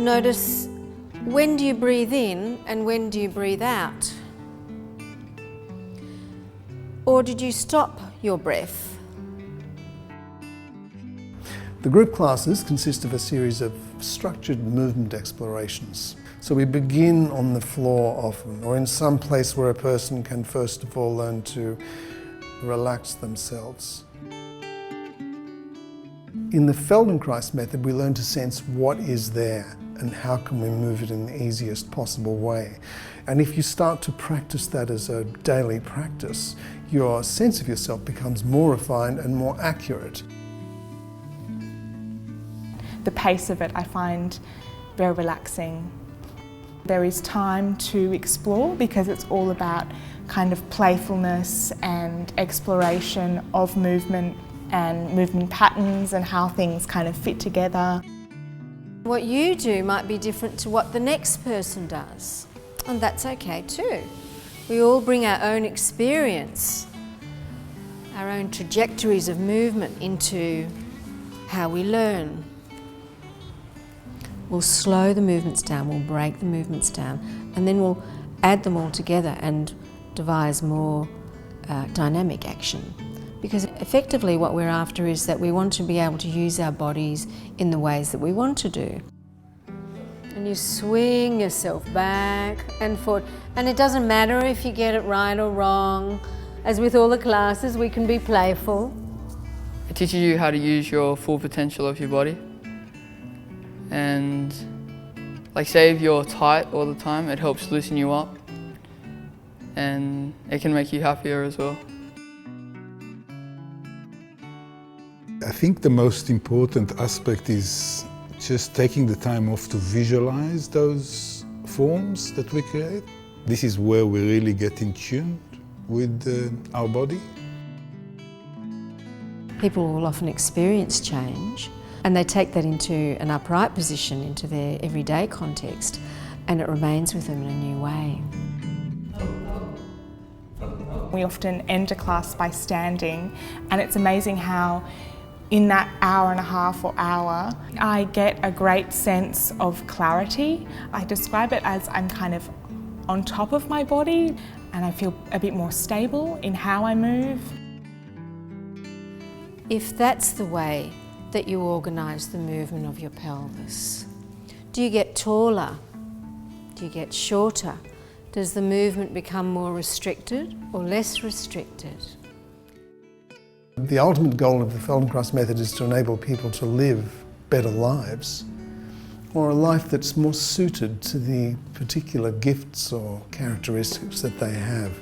notice, when do you breathe in and when do you breathe out? Or did you stop your breath? The group classes consist of a series of structured movement explorations. So we begin on the floor often, or in some place where a person can first of all learn to relax themselves. In the Feldenkrais method, we learn to sense what is there and how can we move it in the easiest possible way. And if you start to practice that as a daily practice, your sense of yourself becomes more refined and more accurate. The pace of it I find very relaxing. There is time to explore because it's all about kind of playfulness and exploration of movement and movement patterns and how things kind of fit together. What you do might be different to what the next person does, and that's okay too. We all bring our own experience, our own trajectories of movement into how we learn. We'll slow the movements down, we'll break the movements down, and then we'll add them all together and devise more dynamic action. Because effectively what we're after is that we want to be able to use our bodies in the ways that we want to do. And you swing yourself back and forth, and it doesn't matter if you get it right or wrong. As with all the classes, we can be playful. It teaches you how to use your full potential of your body. And say if you're tight all the time, it helps loosen you up, and it can make you happier as well. I think the most important aspect is just taking the time off to visualize those forms that we create. This is where we really get in tune with our body. People will often experience change, and they take that into an upright position, into their everyday context, and it remains with them in a new way. We often end a class by standing, and it's amazing how in that hour and a half or hour, I get a great sense of clarity. I describe it as I'm kind of on top of my body, and I feel a bit more stable in how I move. If that's the way that you organise the movement of your pelvis, do you get taller? Do you get shorter? Does the movement become more restricted or less restricted? The ultimate goal of the Feldenkrais method is to enable people to live better lives, or a life that's more suited to the particular gifts or characteristics that they have.